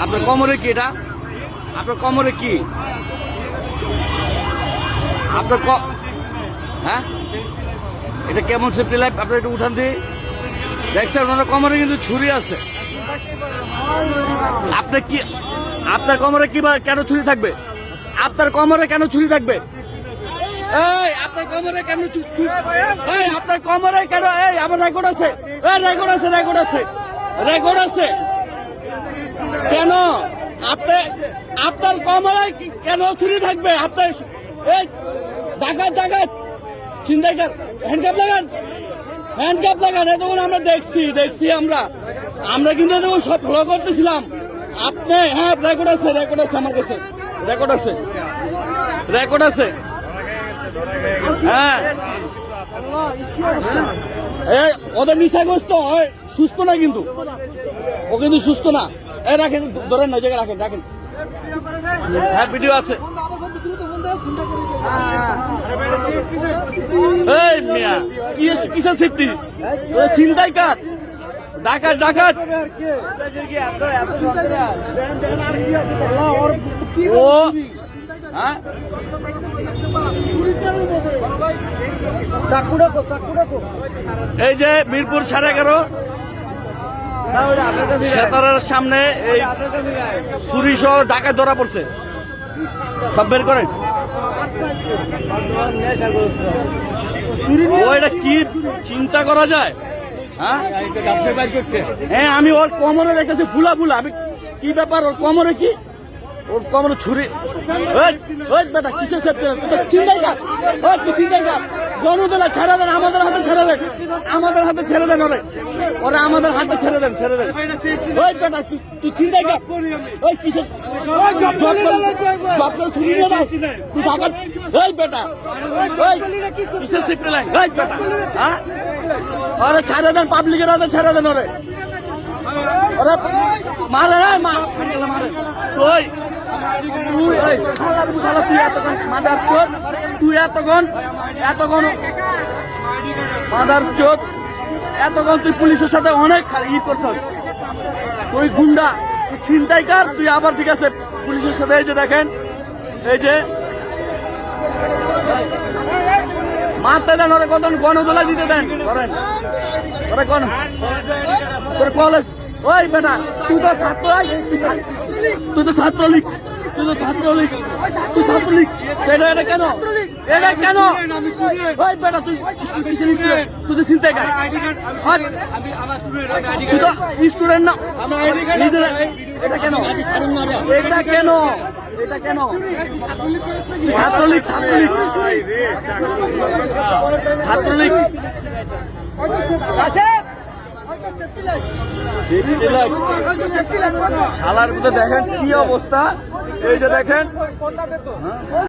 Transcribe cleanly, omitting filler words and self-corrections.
আপনার কোমরে কি এটা? আপনার কোমরে কি? আপনার হ্যাঁ, এটা কেমন সেফটি লাইফ? আপনার একটু উঠান দিয়ে দেখছেন, ওনার কোমরে কিন্তু ছুরি আছে। আপনার কি, আপনার কোমরে কি কেন ছুরি থাকবে? আপনার কোমরে কেন ছুরি থাকবে? এই আপনার কোমরে কেন এই আপনার কোমরে কেন? এই আমার রেকর্ড আছে, রেকর্ড আছে, রেকর্ড আছে, রেকর্ড আছে। কেন আপনার কোমরে কেন ছুরি থাকবে? আপনার এই ডাকাত ডাকাত ছিনতাইকার, হ্যান্ডকাপ লাগান, হ্যান্ডকাপ লাগান। এতক্ষণ আমরা দেখছি আমরা কিন্তু এতক্ষণ সব ফলো করতেছিলাম। আপনি হ্যাঁ, রেকর্ড আছে, রেকর্ড আছে, আমার কাছে রেকর্ড আছে, রেকর্ড আছে। হ্যাঁ, ওদের নিশাগ্রস্ত হয়, সুস্থ না কিন্তু, ও কিন্তু সুস্থ না। এই রাখেন, ধরেন না, জায়গায় রাখেন, রাখেন। হ্যাঁ, ভিডিও আছে। এই মিয়া, কিসের সেফটি? ছিনতাইকার, ডাকাত ডাকাত। ও হ্যাঁ, এই যে মিরপুর 11.5 সেতারের সামনে এই ছুরি সহ ডাকাত ধরা পড়ছে। সব বের করেন। ওইটা কি চিন্তা করা যায়? হ্যাঁ, আমি ওর কোমরে দেখতেছি ফুলা ফুলা। আমি কি ব্যাপার, ওর কোমরে কি? ওর কোমরে ছুরি। বেটা কিসের চিন্তাইকার? কি চিন্তাইকার? জনতলা ছেড়ে দেন, আমাদের হাতে ছেড়ে দেন, আমাদের হাতে ছেড়ে দেন। ওরা আমাদের হাতে ছেড়ে দেন, ছেড়ে দেন। ওই বেটা তুই চিন্তাইকার? ওই কিসের ছুরি নিয়ে যাস তুই ডাকাত? ওই বেটা কিসের সেফটি লাইন? ওই বেটা হ্যাঁ, ওরা ছেড়ে দেন, পাবলিকের হাতে ছেড়ে দেন। ওরা মারে মারে। ওই তুই এতক্ষণ তুই পুলিশের সাথে অনেক করছিস। তুই গুন্ডা, তুই ছিনতাইকার, তুই আবার ঠিক আছে পুলিশের সাথে। এই যে দেখেন, এই যে মারতে দেন, ওরা কত গণদোলা দিতে দেন, করেন ওরা কোন তোর কলেজ। ওই বেটা তুই তো ছাত্র, তুই তো ছাত্রলীগ, তুই তো ছাত্রলীগ, তুই ছাত্রলীগ। এটা কেন? এটা কেন? ওই বেটা তুই তুই তো চিন্তা কর, তুই তো স্টুডেন্ট না। এটা কেন? এটা কেন? এটা কেন? ছাত্রলীগ, ছাত্রলীগ, ছাত্রলীগ। শালার মধ্যে দেখেন কি অবস্থা। এই যে দেখেন।